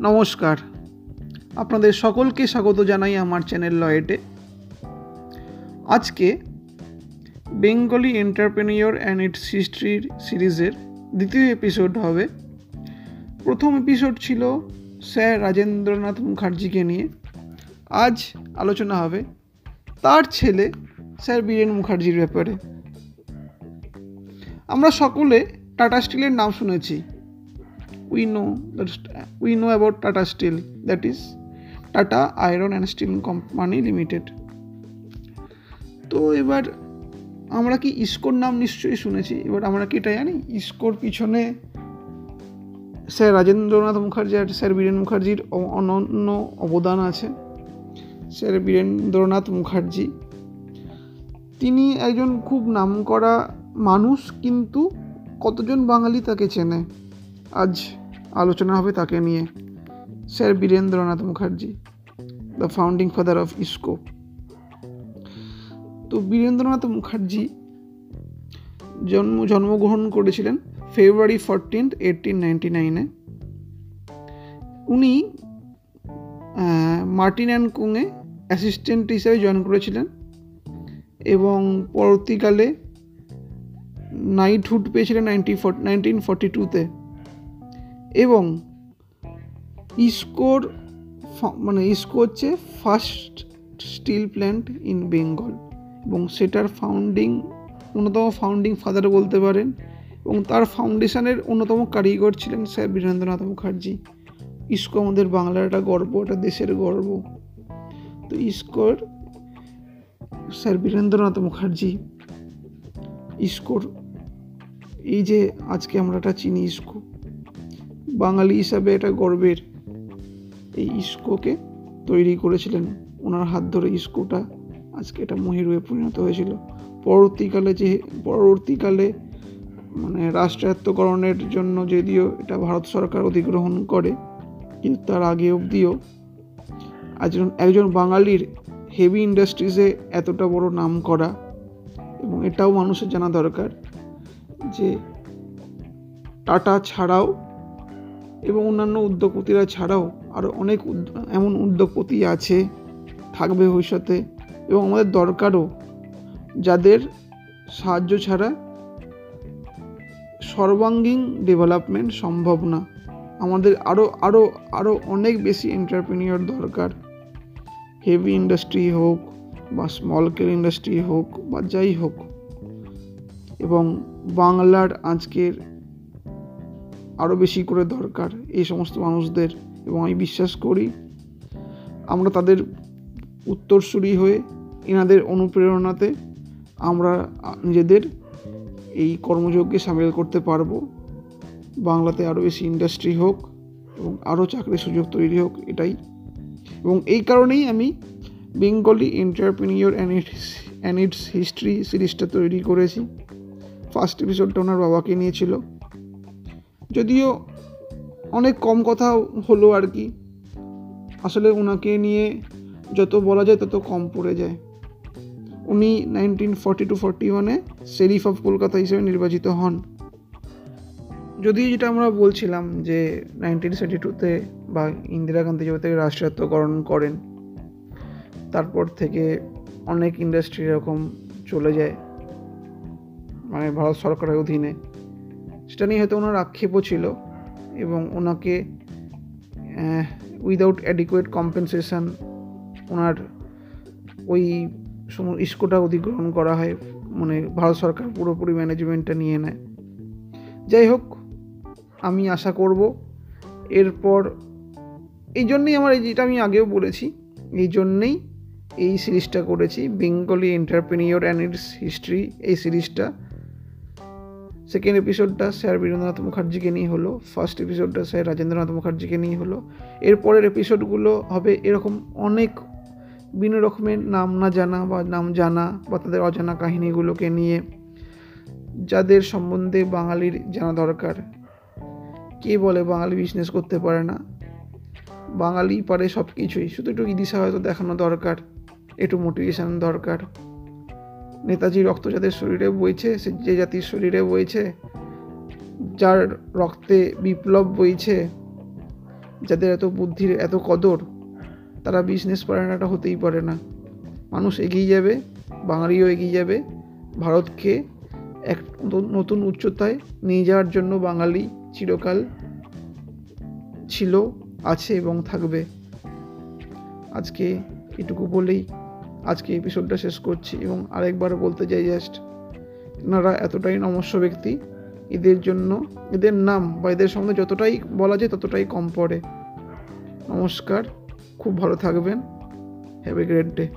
নমস্কার, আপনাদের সকলকে স্বাগত জানাই আমার চ্যানেল লয়েটে। আজকে বেঙ্গলি এন্টারপ্রেনিওর অ্যান্ড ইটস হিস্ট্রির সিরিজের দ্বিতীয় এপিসোড হবে। প্রথম এপিসোড ছিল স্যার রাজেন্দ্রনাথ মুখার্জিকে নিয়ে। আজ আলোচনা হবে তার ছেলে স্যার বীরেন মুখার্জির ব্যাপারে। আমরা সকলে টাটা স্টিলের নাম শুনেছি। We know about Tata Steel, that is Tata Iron and Steel Company Limited. তো এবার আমরা কি ইসকোর নাম নিশ্চয়ই শুনেছি। এবার আমরা কি এটা জানি ইসকোর পিছনে স্যার রাজেন্দ্রনাথ মুখার্জি আর স্যার বীরেন মুখার্জির অনন্য অবদান আছে। স্যার বীরেন্দ্রনাথ মুখার্জি তিনি একজন খুব নামকরা মানুষ, কিন্তু কতজন বাঙালি তাকে চেনে, আজ আলোচনা হবে তাকে নিয়ে। Sir Birendranath Mukherjee, the founding father of IISCO. তো বীরেন্দ্রনাথ মুখার্জি জন্মগ্রহণ করেছিলেন ফেব্রুয়ারি 14, 1899-এ। উনি মার্টিন অ্যান্ড কুংয়ে অ্যাসিস্ট্যান্ট হিসেবে জয়েন করেছিলেন এবং পরবর্তীকালে নাইটহুড পেয়েছিলেন 1942-তে। এবং ইসকো হচ্ছে first steel plant in Bengal এবং সেটার অন্যতম ফাউন্ডিং ফাদার বলতে পারেন, এবং তার ফাউন্ডেশনের অন্যতম কারিগর ছিলেন স্যার বীরেন্দ্রনাথ মুখার্জি। ইসকো আমাদের বাংলার একটা গর্ব, একটা দেশের গর্ব। তো ইসকোর স্যার বীরেন্দ্রনাথ মুখার্জি, ইসকোর এই যে আজকে আমরা একটা চিনি ইসকো, বাঙালি হিসাবে এটা গর্বের। এই ইসকোকে তৈরি করেছিলেন ওনার হাত ধরে। ইসকোটা আজকে এটা মহিরুহে পরিণত হয়েছিল। পরবর্তীকালে রাষ্ট্রায়ত্তকরণের জন্য যদিও এটা ভারত সরকার অধিগ্রহণ করে, কিন্তু তার আগে অবধিও একজন বাঙালির হেভি ইন্ডাস্ট্রিজে এতটা বড় নাম করা। এবং এটাও মানুষের জানা দরকার যে টাটা ছাড়াও এবং অন্যান্য উদ্যোগপতিরা ছাড়াও আরও অনেক এমন উদ্যোগপতি আছে, থাকবে ভবিষ্যতে, এবং আমাদের দরকারও, যাদের সাহায্য ছাড়া সর্বাঙ্গীন ডেভেলপমেন্ট সম্ভব না। আমাদের আরও অনেক বেশি এন্টারপ্রেনিওর দরকার। হেভি ইন্ডাস্ট্রি হোক বা স্মল স্কেল ইন্ডাস্ট্রি হোক বা যাই হোক। এবং বাংলার আজকের আরও বেশি করে দরকার এই সমস্ত মানুষদের, এবং আমি বিশ্বাস করি আমরা তাদের উত্তরসূরি হয়ে এনাদের অনুপ্রেরণাতে আমরা নিজেদের এই কর্মযজ্ঞে সামিল করতে পারবো। বাংলাতে আরও বেশি ইন্ডাস্ট্রি হোক এবং আরও চাকরির সুযোগ তৈরি হোক, এটাই। এবং এই কারণেই আমি বেঙ্গলি এন্টারপ্রেনিওর অ্যান্ড ইটস হিস্ট্রি সিরিজটা তৈরি করেছি। ফার্স্ট এপিসোডটা ওনার বাবাকে নিয়েছিল, যদিও অনেক কম কথা হলো আর কি। আসলে ওনাকে নিয়ে যত বলা যায় তত কম পড়ে যায়। উনি 1940-41-এ শেরিফ অফ কলকাতা হিসেবে নির্বাচিত হন। যদিও যেটা আমরা বলছিলাম যে 1972-তে বা ইন্দিরা গান্ধী যবে থেকে রাষ্ট্রায়ত্তকরণ করেন, তারপর থেকে অনেক ইন্ডাস্ট্রি এরকম চলে যায় ভারত সরকারের অধীনে। সেটা নিয়ে হয়তো ওনার আক্ষেপও ছিল, এবং ওনাকে উইদাউট অ্যাডিকুয়েট কম্পেনসেশন ওনার ওই ইসকোটা অধিগ্রহণ করা হয়, ভারত সরকার পুরোপুরি ম্যানেজমেন্টটা নিয়ে নেয়। যাই হোক, আমি আশা করব এরপর, এই জন্যেই যেটা আমি আগেও বলেছি, এই জন্যেই এই সিরিজটা করেছি, বেঙ্গলি এন্টারপ্রেনিওর অ্যান্ড ইটস হিস্ট্রি। এই সিরিজটা সেকেন্ড এপিসোডটা স্যার বীরেন্দ্রনাথ মুখার্জিকে নিয়ে হলো, ফার্স্ট এপিসোডটা স্যার রাজেন্দ্রনাথ মুখার্জিকে নিয়ে হলো। এরপরের এপিসোডগুলো হবে এরকম অনেক বিভিন্ন রকমের নাম না জানা বা নাম জানা বা তাদের অজানা কাহিনীগুলোকে নিয়ে, যাদের সম্বন্ধে বাঙালির জানা দরকার। কে বলে বাঙালি বিজনেস করতে পারে না? বাঙালি পারে সব কিছুই, শুধু একটু ইদিশা হয়তো দেখানো দরকার, একটু মোটিভেশন দরকার। নেতাজি রক্ত যাদের শরীরে বইছে, যে জাতির শরীরে বইছে, যার রক্তে বিপ্লব বইছে, যাদের এত বুদ্ধির এত কদর, তারা বিজনেস পার্টনারটা হতেই পারে না। মানুষ এগিয়ে যাবে, বাঙালিও এগিয়ে যাবে। ভারতকে এক নতুন উচ্চতায় নিয়ে যাওয়ার জন্য বাঙালি চিরকাল ছিল, আছে এবং থাকবে। আজকে এটুকু বলেই আজকে এপিসোডটা শেষ করছি, এবং আরেকবার বলতে চাই জাস্ট, এনারা এতটাই নমস্য ব্যক্তি, এদের জন্য এদের নাম বা এদের সম্বন্ধে যতটাই বলা যায় ততটাই কম পড়ে। নমস্কার, খুব ভালো থাকবেন। Have a great day.